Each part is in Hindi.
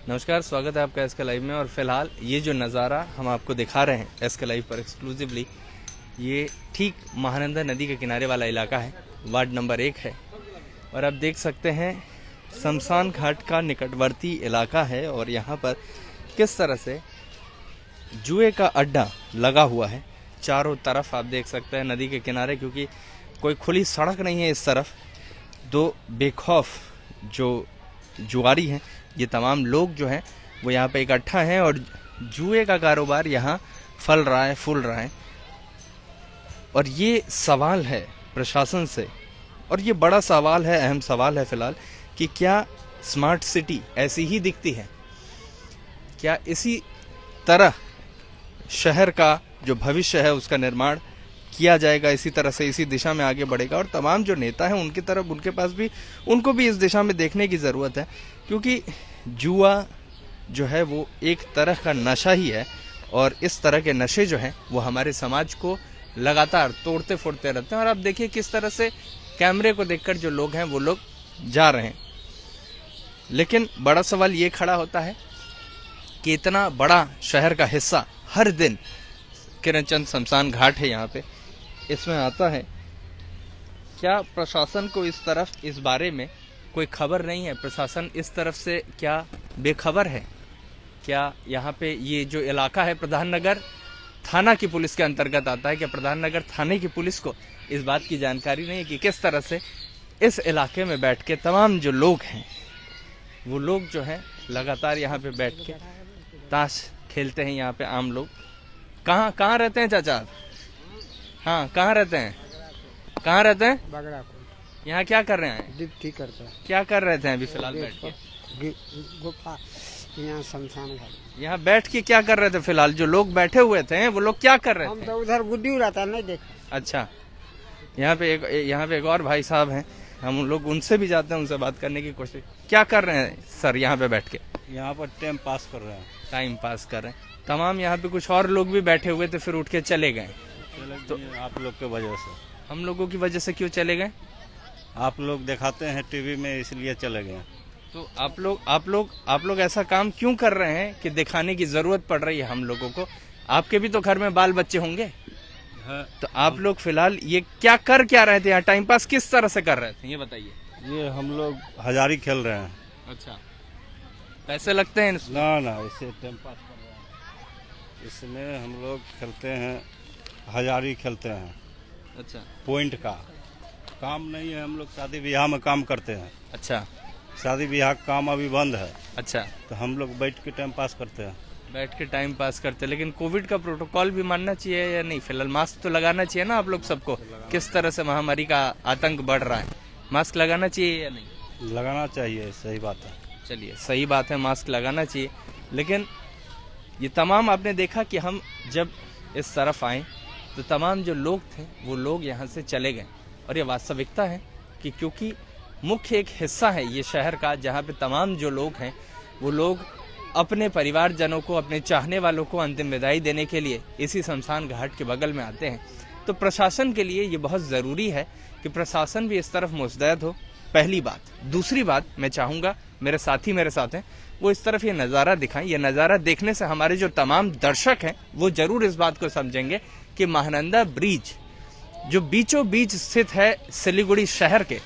नमस्कार, स्वागत है आपका एसके लाइव में। और फिलहाल ये जो नज़ारा हम आपको दिखा रहे हैं एसके लाइव पर एक्सक्लूसिवली, ये ठीक महानंदा नदी के किनारे वाला इलाका है, वार्ड नंबर 1 है। और आप देख सकते हैं शमशान घाट का निकटवर्ती इलाका है और यहाँ पर किस तरह से जुए का अड्डा लगा हुआ है। चारों तरफ आप देख सकते हैं नदी के किनारे, क्योंकि कोई खुली सड़क नहीं है इस तरफ। दो बेखौफ जो जुआरी हैं, ये तमाम लोग जो हैं वो यहाँ पे इकट्ठा हैं और जुए का कारोबार यहाँ फल रहा है, फूल रहा है। और ये सवाल है प्रशासन से, और ये बड़ा सवाल है, अहम सवाल है फिलहाल, कि क्या स्मार्ट सिटी ऐसी ही दिखती है? क्या इसी तरह शहर का जो भविष्य है उसका निर्माण किया जाएगा, इसी तरह से इसी दिशा में आगे बढ़ेगा? और तमाम जो नेता हैं उनकी तरफ, उनके पास भी, उनको भी इस दिशा में देखने की ज़रूरत है, क्योंकि जुआ जो है वो एक तरह का नशा ही है। और इस तरह के नशे जो हैं वो हमारे समाज को लगातार तोड़ते फोड़ते रहते हैं। और आप देखिए किस तरह से कैमरे को देखकर जो लोग हैं वो लोग जा रहे हैं। लेकिन बड़ा सवाल ये खड़ा होता है कि इतना बड़ा शहर का हिस्सा हर दिन किरणचंद शमशान घाट है यहाँ पे, इसमें आता है। क्या प्रशासन को इस तरफ इस बारे में कोई खबर नहीं है? प्रशासन इस तरफ से क्या बेखबर है? क्या यहाँ पे ये जो इलाका है प्रधान नगर थाना की पुलिस के अंतर्गत आता है, क्या प्रधान नगर थाने की पुलिस को इस बात की जानकारी नहीं है कि किस तरह से इस इलाके में बैठ के तमाम जो लोग हैं वो लोग जो हैं लगातार यहाँ पे बैठ के ताश खेलते हैं? यहाँ पे आम लोग कहाँ रहते हैं चाचा? हाँ, कहाँ रहते हैं? कहाँ रहते हैं? बगड़ा। यहाँ क्या कर रहे हैं? ड्यूटी करता है। क्या कर रहे थे अभी फिलहाल बैठ के? गुफा, यहाँ शमशान घाट। यहाँ बैठ के क्या कर रहे थे फिलहाल? जो लोग बैठे हुए थे वो लोग क्या कर रहे हम थे? तो उधर गुड्डी उड़ाता नहीं देखा। अच्छा, यहाँ पे एक और भाई साहब हैं, हम लोग उनसे भी जाते हैं, उनसे बात करने की कोशिश। क्या कर रहे हैं सर यहाँ पे बैठ के? यहाँ पर टाइम पास कर रहे हैं। टाइम पास कर रहे हैं। तमाम यहाँ पे कुछ और लोग भी बैठे हुए थे, फिर उठ के चले गए। तो आप लोग के वजह से। हम लोगों की वजह से क्यों चले गए? आप लोग दिखाते हैं टीवी में, इसलिए चले गए। तो आप लोग ऐसा काम क्यों कर रहे हैं कि दिखाने की जरूरत पड़ रही है हम लोगों को? आपके भी तो घर में बाल बच्चे होंगे। हाँ। तो आप लोग फिलहाल ये क्या कर क्या रहे थे यहाँ? टाइम पास किस तरह से कर रहे थे ये बताइए। ये हम लोग हजारी खेल रहे हैं। अच्छा, पैसे लगते हैं? ना, इसे टाइम पास कर रहे हैं। इसमें हम लोग खेलते हैं, हजारी खेलते हैं। अच्छा, पॉइंट का काम नहीं है। हम लोग शादी ब्याह में काम करते हैं। अच्छा, शादी ब्याह का काम अभी बंद है, अच्छा। तो हम लोग बैठ के टाइम पास करते हैं। बैठ के टाइम पास करते, लेकिन कोविड का प्रोटोकॉल भी मानना चाहिए या नहीं? फिलहाल मास्क तो लगाना चाहिए ना आप लोग सबको। किस तरह से महामारी का आतंक बढ़ रहा है, मास्क लगाना चाहिए या नहीं? लगाना चाहिए, सही बात है। चलिए, सही बात है, मास्क लगाना चाहिए। लेकिन ये तमाम आपने देखा कि हम जब इस तरफ आए तो तमाम जो लोग थे वो लोग यहाँ से चले गए। और ये वास्तविकता है कि क्योंकि मुख्य एक हिस्सा है ये शहर का, जहाँ पे तमाम जो लोग हैं वो लोग अपने परिवारजनों को, अपने चाहने वालों को अंतिम विदाई देने के लिए इसी शमशान घाट के बगल में आते हैं। तो प्रशासन के लिए ये बहुत ज़रूरी है कि प्रशासन भी इस तरफ मुस्तैद हो, पहली बात। दूसरी बात, मैं चाहूँगा मेरे साथी मेरे साथ हैं, वो इस तरफ ये नज़ारा दिखाएं। ये नज़ारा देखने से हमारे जो तमाम दर्शक हैं वो जरूर इस बात को समझेंगे कि महानंदा ब्रिज जो बीचों बीच स्थित है सिलीगुड़ी शहर के,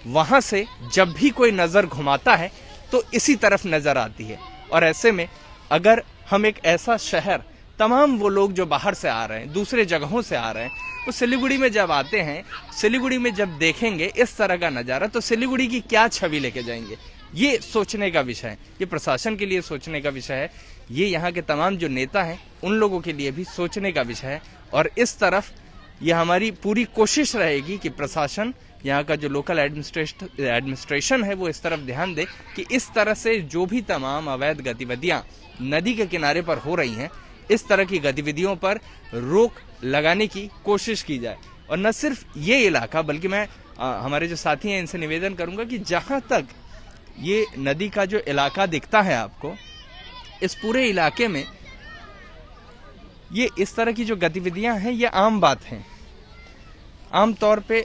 वहां से जब भी कोई नज़र घुमाता है तो इसी तरफ नज़र आती है। और ऐसे में अगर हम एक ऐसा शहर, तमाम वो लोग जो बाहर से आ रहे हैं, दूसरे जगहों से आ रहे हैं, वो सिलीगुड़ी में जब आते हैं, सिलीगुड़ी में जब देखेंगे इस तरह का नज़ारा, तो सिलीगुड़ी की क्या छवि लेके जाएंगे? ये सोचने का विषय है, ये प्रशासन के लिए सोचने का विषय है, ये यहाँ के तमाम जो नेता हैं उन लोगों के लिए भी सोचने का विषय है। और इस तरफ ये हमारी पूरी कोशिश रहेगी कि प्रशासन, यहाँ का जो लोकल एडमिनिस्ट्रेशन है, वो इस तरफ ध्यान दे कि इस तरह से जो भी तमाम अवैध गतिविधियाँ नदी के किनारे पर हो रही हैं, इस तरह की गतिविधियों पर रोक लगाने की कोशिश की जाए। और न सिर्फ ये इलाका, बल्कि मैं हमारे जो साथी हैं इनसे निवेदन करूंगा कि जहाँ तक ये नदी का जो इलाका दिखता है आपको, इस पूरे इलाके में ये इस तरह की जो गतिविधियां हैं ये आम बात हैं। आम तौर पे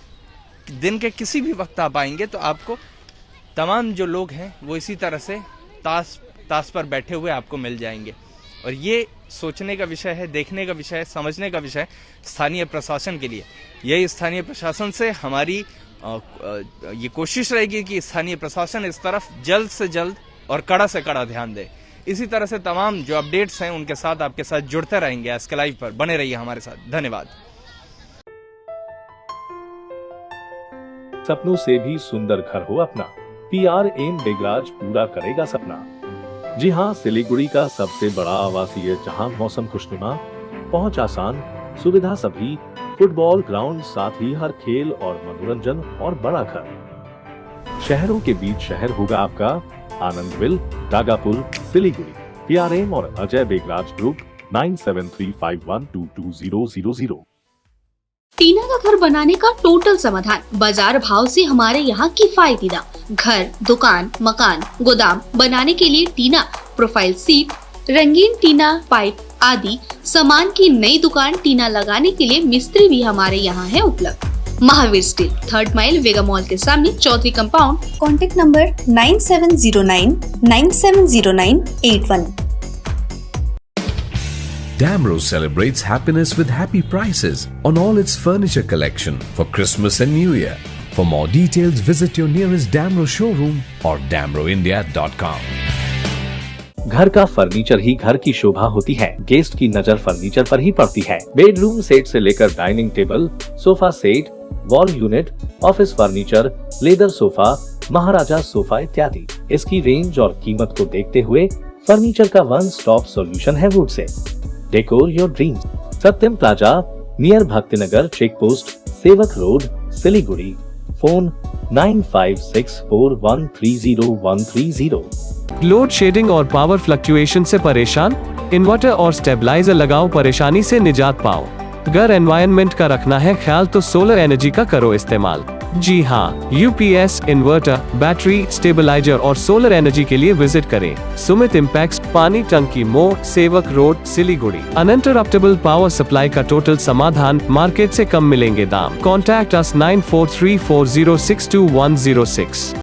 दिन के किसी भी वक्त आप आएंगे तो आपको तमाम जो लोग हैं वो इसी तरह से ताश ताश पर बैठे हुए आपको मिल जाएंगे। और ये सोचने का विषय है, देखने का विषय है, समझने का विषय है स्थानीय प्रशासन के लिए। यही स्थानीय प्रशासन से हमारी ये कोशिश रहेगी कि स्थानीय प्रशासन इस तरफ जल्द से जल्द और कड़ा से कड़ा ध्यान दे। इसी तरह से तमाम जो अपडेट्स हैं उनके साथ आपके साथ जुड़ते रहेंगे। एसके लाइव पर बने रहिए हमारे साथ। धन्यवाद। सपनों से भी सुंदर घर हो अपना, PRM बेगराज पूरा करेगा सपना। जी हां, सिलीगुड़ी का सबसे बड़ा आवासीय जहां मौसम खुशनुमा, पहुंच आसान, सुविधा सभी, फुटबॉल ग्राउंड, साथ ही हर खेल और मनोरंजन और बड़ा घर। शहरों के बीच शहर होगा आपका आनंदविल, डागापुर, सिलीगुड़ी। PRM और अजय बेगराज ग्रुप 9735122000। टीना का घर बनाने का टोटल समाधान, बाजार भाव से हमारे यहाँ किफायती दाम। घर, दुकान, मकान, गोदाम बनाने के लिए टीना, प्रोफाइल सीट, रंगीन टीना, पाइप आदि सामान की नई दुकान टीना लगाने के लिए मिस्त्री भी हमारे यहाँ है उपलब्ध। Mahavir steel, 3rd mile, Vega mall के सामने, Chaudhary compound. Contact number 9709970981। Damro celebrates happiness with happy prices on all its furniture collection for Christmas and New Year. For more details, visit your nearest Damro showroom or damroindia.com. घर का फर्नीचर ही घर की शोभा होती है। गेस्ट की नजर फर्नीचर पर ही पड़ती है। बेडरूम सेट से लेकर dining table, sofa set, wall unit, office furniture, leather sofa, Maharaja sofa इत्यादि। इसकी रेंज और कीमत को देखते हुए फर्नीचर का वन स्टॉप सॉल्यूशन है वुड से। Decor your dreams. Satyam plaza, near Bhaktinagar check post, Sevoke road, Siliguri. Phone 9564130130। Load shedding और पावर फ्लक्चुएशन से परेशान? इन्वर्टर और स्टेबलाइजर लगाओ, परेशानी से निजात पाओ। घर एनवायरनमेंट का रखना है ख्याल तो सोलर एनर्जी का करो इस्तेमाल। जी हाँ, UPS, इन्वर्टर, बैटरी, स्टेबलाइजर और सोलर एनर्जी के लिए विजिट करें सुमित इम्पैक्ट, पानी टंकी मोड़, सेवक road, Siliguri. Uninterruptible power supply का टोटल समाधान, मार्केट से कम मिलेंगे दाम। Contact us 9434062106।